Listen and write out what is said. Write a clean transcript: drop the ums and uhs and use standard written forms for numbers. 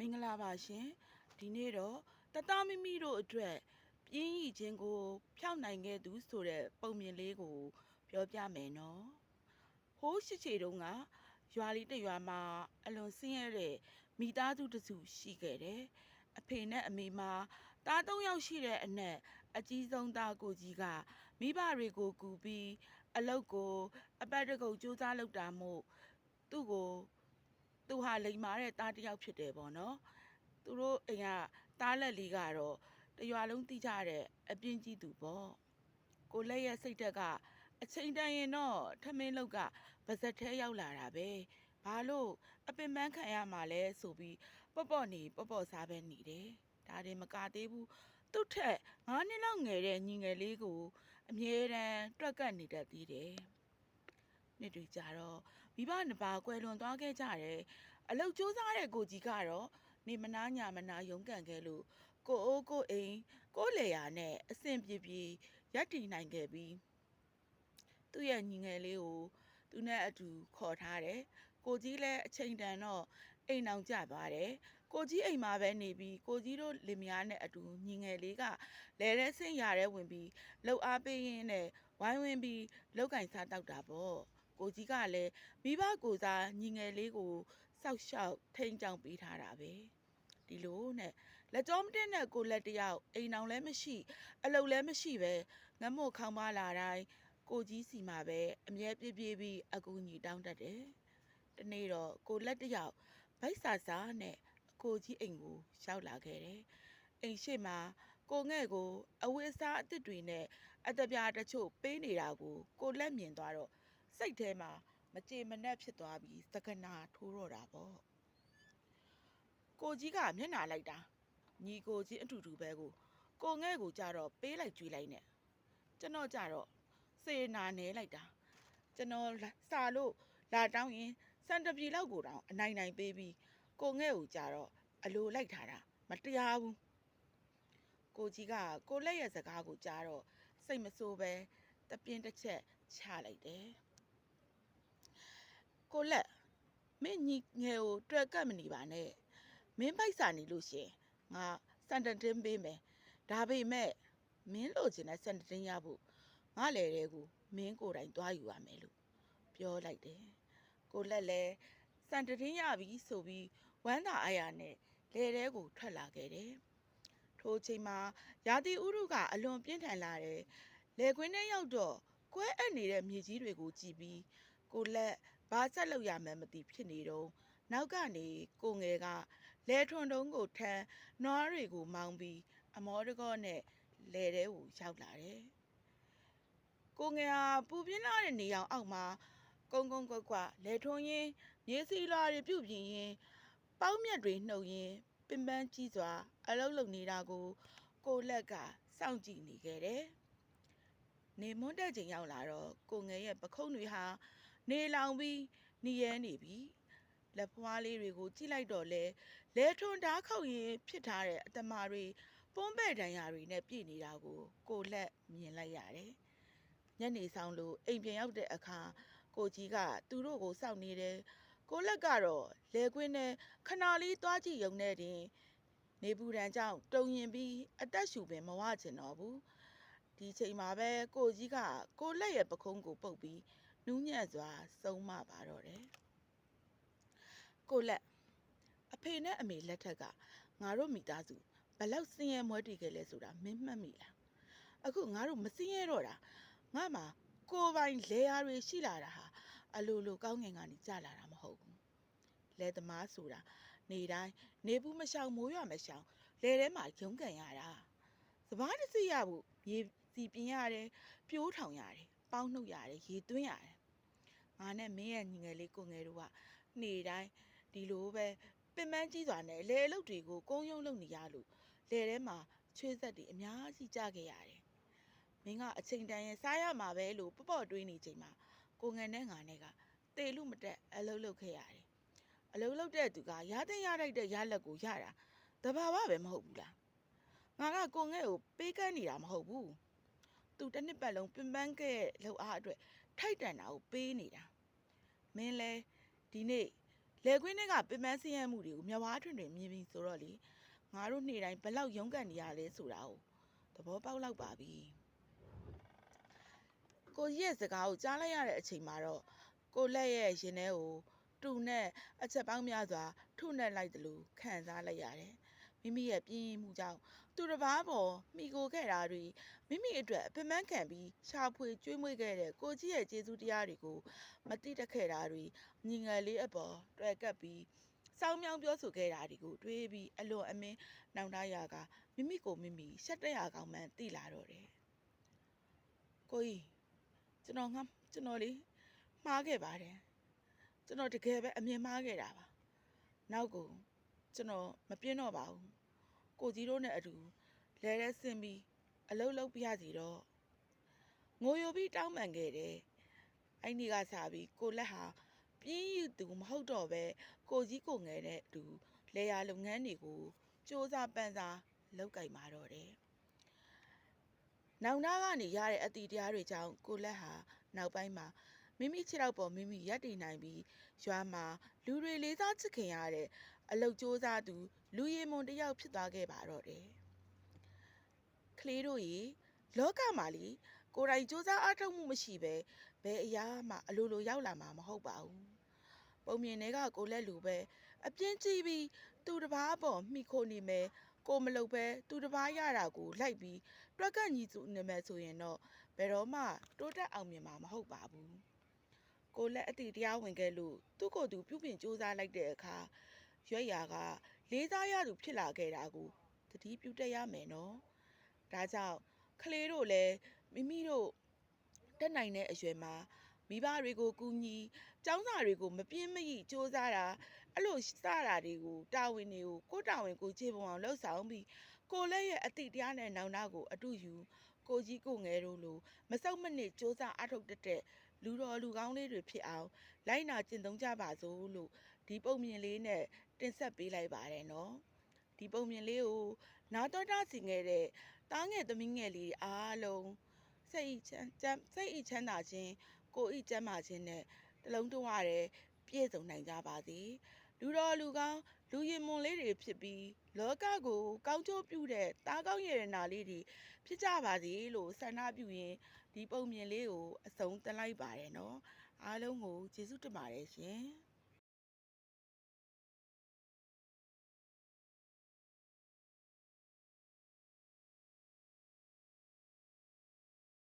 မင်္ဂလာပါရှင်ဒီနေ့တော့တသားမိမိတို့အတွက်ပြင်းရည်ခြင်းကိုဖျောက်နိုင်ခဲ့သူဆိုတဲ့ပုံမြင်လေးကိုပြောပြမယ်နော်ဟိုးရှိချေတုန်းကရွာလေးတစ်ရွာမှာအလွန်ဆင်းရဲတဲ့မိသားစုတစ်စုရှိခဲ့တယ်အဖေနဲ့အမေမှာသား၃ယောက်ရှိတဲ့အနက်အကြီးဆုံးသားကိုကြီးကမိဘတွေကိုကူပြီးအလုပ်ကိုအပတ်တကုတ်ကြိုးစားလုပ်တာမို့သူဟာလိမ်မာတဲ့သားတစ်ယောက်ဖြစ်တယ်ပေါ့နော်သူတို့အိမ်ကသားလက်လေးကတော့တရွာလုံးသိကြတဲ့အပြင်းကြီးသူပေါ့ကိုလက်ရဲ့စိတ်တက်ကအချိန်တန်ရင်တော့ထမင်းလောက်ကပါဇက်ထဲရောက်လာတာပဲဘာလို့အပင်ပန်းခံရမှာလဲဆိုပြီးပေါ့စားပဲနေတယ်ဒါတင်မကသေးဘူးသူ့ထက်9နှစ်လောက်ငယ်တဲ့ညီငယ်လေးကိုအမြဲတမ်းတွက်ကပ်နေတတ်သေးတယ်နှစ်တွေကြာတော့မိဘနှစ်ပါးကွယ်လွန်သွားခဲ့ကြတယ်အလုတ်စူးစားတဲ့ကိုကြီးကတော့နေမနာညာမနာရုန်းကန်ခဲ့လို့ကိုအိုးကိုအိမ်ကိုလေယာနဲ့အဆင်ပြေရပ်တည်နိုင်ခဲ့ပြီးသူ့ရဲ့ညီငယ်လေးကိုသူနဲ့အတူခေါ်ထားတယ်ကိုကြီးလည်းအချိန်တန်တော့အိမ်အောင်ကျသွားတယ်ကိုကြီးအိမ်မှာပဲနေပြီးကိုကြီးတို့လင်မယားနဲ့အတူညီငယ်လေးကလဲတဲ့ဆင့်ရတဲ့ဝင်ပြီးလှုပ်အားပေးရင်းနဲ့ဝိုင်းဝန်းပြီးလောက်ကင်စားတောက်တာပေါ့ကိုကြီးကလည်းမိဘကိုစားညီငယ်လေးကိုစောက်ရှောက်ထိန်ကြောင်ပေးထားတာပဲဒီလိုနဲ့လက်ကြောမတင်းတဲ့ကိုလက်တယောက်အိမ်အောင်လည်းမရှိအလုပ်လည်းမရှိပဲငမို့ခေါင်းပါလာတိုင်းကိုကြီးစီမှာပဲအမြဲပြေးပြီးအကူအညီတောင်းတတ်တယ်တနေ့တော့ကိုလက်တယောက်ဗိုက်စာနဲ့အကိုကြီးအိမ်ကိုရောက်လာခဲ့တယ်အိမ်ရှိမှာကိုငဲ့ကိုအဝတ်အစားအသစ်တွေနဲ့အတပြားတချို့ပေးနေတာကိုလက်မြင်သွားတော့စိတ်ထဲမှာမကြေမနက်ဖြစ်သွားပြီးသကနာထိုးတော့တာပေါ့ကိုကြီးကမျက်နှာလိုက်တာညီကိုချင်းအတူတူပဲကိုငဲ့ကိုကြတော့ပေးလိုက်ကြွေးလိုက်နဲ့ကျွန်တော်ကြတော့စေနာနေလိုက်တာကျွန်တော်စာလို့လာတောင်းရင်စံတပြေလောက်ကိုတောင်အနိုင်ပေးပြီးကိုငဲ့ကိုကြတော့အလိုလိုက်ထားတာမတရားဘူးကိုကြီးကကိုလက်ရဲ့စကားကိုကြားတော့စိတ်မဆိုးပဲတပြင်းတစ်ချက်ချလိုက်တယ်ကိုလက်မင်းညီငယ်ကိုတွက်ကပ်မနေပါနဲ့မင်းပိုက်စာနေလို့ရှင်ငါစန်တတင်းပေးမယ်ဒါပေမဲ့မင်းလိုချင်တဲ့စန်တတင်းရဖို့ငါလေတဲ့ကိုမင်းကိုယ်တိုင်သွားယူရမယ်လို့ပြောလိုက်တယ်ကိုလက်လည်းစန်တတင်းရပြီဆိုပြီးဝမ်းသာအားရနဲ့လေတဲကိုထွက်လာခဲ့တယ်ထိုအချိန်မှာရာသီဥတုကအလွန်ပြင်းထန်လာတယ်လေကွင်းထဲရောက်တော့ကွဲအပ်နေတဲ့မြေကြီးတွေကိုကြည့်ပြီးကိုလက်ဘာဆက်လုပ်ရမှန်းမသိဖြစ်နေတော့နောက်ကနေကိုငယ်ကလဲထွန်တုံးကိုထမ်းနွားတွေကိုမောင်းပြီးအမောတကောနဲ့လဲတဲကိုရောက်လာတယ်ကိုငယ်ဟာပူပြင်းလာတဲ့နေရောင်အောက်မှာကုန်းကွက်လဲထွန်ရင်းမြေစီလွာတွေပြုတ်ပြင်းရင်းပေါင်းမြတ်တွေနှုတ်ရင်းပင်ပန်းကြီးစွာအလုံးလုံနေတာကိုလက်ကစောင့်ကြည့်နေခဲ့တယ်နေမွန်းတဲ့ချိန်ရောက်လာတော့ကိုငယ်ရဲ့ပခုံးတွေဟာနေလောင်ပြီးနီးရဲနေပြီလက်ဖွားလေးတွေကိုကြည့်လိုက်တော့လဲထွန်ဓားခုတ်ရင်ဖြစ်ထားတဲ့အတမာတွေပွန်းပဲ့ဒဏ်ရာတွေနဲ့ပြည့်နေတာကိုလက်မြင်လိုက်ရတယ်ညနေဆောင်လို့အိမ်ပြန်ရောက်တဲ့အခါကိုကြီးကသူတို့ကိုစောင့်နေတယ်ကိုလက်ကတော့လေကွင်းနဲ့ခဏလေးသွားကြည့်ရုံနဲ့တင်နေပူဒဏ်ကြောင့်တုံရင်ပြီးအသက်ရှူပင်မဝကျင်တော့ဘူးဒီချိန်မှာပဲကိုကြီးကကိုလက်ရဲ့ပခုံးကိုပုတ်ပြီးနူးညံ့စွာဆုံးမပါတော့တယ်ကိုလက်အဖေနဲ့အမေလက်ထက်ကငါတို့မိသားစုဘလောက်စင်းရဲမွဲတည်ခဲ့လဲဆိုတာမင်းမှတ်မိလားအခုငါတို့မစင်းရဲတော့တာငါမှကိုပိုင်လေယာတွေရှိလာတာဟာအလိုလိုကောင်းငင်ကနေကြလာတာမဟုတ်ဘူးလဲသမားဆိုတာနေတိုင်းနေဘူးမရှောင်မိုးရွာမရှောင်လဲထဲမှာရုန်းကန်ရတာစပားတစ်စီရဖို့မြေစီပြင်းရတယ်ပြိုးထောင်ရတယ်ပေါင်းနှုတ်ရတယ်ရေသွင်းရတယ်ငါနဲ့မင်းရဲ့ညီငယ်လေးကိုငယ်တို့ကနေတိုင်းဒီလိုပဲပင်ပန်းကြီးစွာနဲ့လဲအလုပ်တွေကိုကုန်းယုံလုပ်နေရလို့လဲထဲမှာချွေးဆက်တွေအများကြီးကြခဲ့ရတယ်မင်းကအချိန်တန်ရင်စားရမှာပဲလို့ပေါ့တွေးနေချိန်မှာကိုငယ်နဲ့ငါနဲ့ကတေလူမတက်အလုပ်လုပ်ခဲ့ရတယ်အလုပ်လုပ်တဲ့သူကရတဲ့ရလိုက်တဲ့ရလက်ကိုရတာတဘာဝပဲမဟုတ်ဘူးလားငါကကိုငဲ့ကိုပေးကမ်းနေတာမဟုတ်ဘူးသူတစ်နှစ်ပတ်လုံးပင်ပန်းခဲ့တဲ့လှုပ်အားအတွက်ထိုက်တန်တာကိုပေးနေတာမင်းလဲဒီနေ့ လေကွင်းတွေကပင်ပန်းဆင်းရဲမှုတွေကိုမျက်ဝါးထွင်မြင်ပြီးဆိုတော့လေငါတို့နေ့တိုင်းဘလောက်ရုန်းကန်နေရလဲဆိုတာကိုသဘောပေါက်လောက်ပါပြီကိုကြီးရဲ့စကားကိုကြားလိုက်ရတဲ့အချိန်မှာတော့ကိုလက်ရဲ့ရင်ထဲကိုတူနဲ့အချက်ပေါင်းများစွာထုနဲ့လိုက်တယ်လို့ခံစားလိုက်ရတယ်မိမိရဲ့ပြင်းမှုကြောင့်သူတစ်ပါးပေါ်မိကိုခဲ့တာတွေမိမိအတွက်အပင်ပန်းခံပြီးရှာဖွေကျွေးမွေးခဲ့တဲ့ကိုကြီးရဲ့ကျေးဇူးတရားတွေကိုမတိတက်ခဲ့တာတွေညီငယ်လေးအပေါ်တွေ့ကပ်ပြီးစောင်းမြောင်းပြောဆိုခဲ့တာတွေကိုတွေးပြီးအလွန်အမင်းနောင်တရကမိမိကိုမိမိရှက်တက်ရကောင်းမှန်းသိလာတော့တယ်ကိုကြီးကျွန်တော်လေးမှားခဲ့ပါတယ်ကျွန်တော်တကယ်ပဲအမြင်မှားခဲ့တာပါနောက်ကိုကျွန်တော်မပြင်းတော့ပါဘူးကိုကြီးတို့နဲ့အတူလဲလဲဆင်းပြီးအလုပ်လုပ်ပြရစီတော့ငိုယိုပြီးတောင်းပန်ခဲ့တယ်အဲ့ဒီကစားပြီးကိုလက်ဟာပြင်းယူသူမဟုတ်တော့ပဲကိုကြီးကိုငယ်တဲ့အတူလေယာလုပ်ငန်းတွေကိုစ조사ပန်းစားလုပ်ကင်มาတော့တယ်နောင်နာကနေရတဲ့အတီတရားတွေကြောင့်ကိုလက်ဟာနောက်ပိုင်းမှာမိမိခြေထောက်ပေါ်မိမိရပ်တည်နိုင်ပြီးရွာမှာလူတွေလေးစားချစ်ခင်ရတဲ့အလုပ်စ조사သူလူရည်မွန်တယောက်ဖြစ်သွားခဲ့ပါတော့တယ်ကလေးတို့ရေလောကမှာလေကိုယ်တိုင်စ조사အားထုတ်မှုမရှိပဲဘယ်အရာမှအလိုလိုရောက်လာမှာမဟုတ်ပါဘူးပုံမြင်တွေကကိုလက်လူပဲအပြင်းကြီးပြီးသူတစ်ပါးပေါ်မိခိုနေမယ်ကိုမလုပ်ပဲသူတစ်ပါးရတာကိုလိုက်ပြီးတွက်ကညီစုနေမယ်ဆိုရင်တော့ဘယ်တော့မှတိုးတက်အောင်မြင်မှာမဟုတ်ပါဘူးကိုလက်အတီတရားဝင်ခဲ့လို့သူ့ကိုယ်သူပြုပြင်စ조사လိုက်တဲ့အခါရွက်ရာကလေးစားရသူဖြစ်လာခဲ့တာကိုသတိပြုတတ်ရမယ်နော်ဒါကြောင့်ကလေးတို့လည်းမိမိတို့တက်နိုင်တဲ့အရွယ်မှာမိဘတွေကိုကူညီကျောင်းစာတွေကိုမပြင်းမရိစ조사တာအဲ့လိုစတာတွေကိုတာဝန်တွေကိုကိုတာဝန်ကိုခြေပုံအောင်လှုပ်ဆောင်ပြီးကိုလက်ရဲ့အတိတရားနဲ့နောင်နာကိုအတူယူကိုကြီးကိုငယ်တို့လိုမစုံမနစ်စ조사အထုတ်တဲ့လူတော်လူကောင်းလေးတွေဖြစ်အောင်လိုက်နာကျင့်သုံးကြပါစို့လို့ဒီပုံမြင်လေးနဲ့တင်ဆက်ပေးလိုက်ပါတယ်နော်ဒီပုံမြင်လေးကိုနာတော်တာစီငယ်တဲ့တားငယ်သမီးငယ်လေးအားလုံးစိတ်ချမ်းသာခြင်းကိုယ်ဤကျမ်းမာခြင်းနဲ့တလုံးတဝရဲပြည့်စုံနိုင်ကြပါစေလူတော်လူကောင်းလူရင်မွန်လေးတွေဖြစ်ပြီးလောကကိုကောင်းကျိုးပြုတဲ့တားကောင်းရတနာလေးတွေဖြစ်ကြပါစေလို့ဆန္ဒပြုရင်ဒီပုံမြင်လေးကိုအဆုံးသတ်လိုက်ပါတယ်နော်အားလုံးကိုကျေးဇူးတင်ပါတယ်ရှင်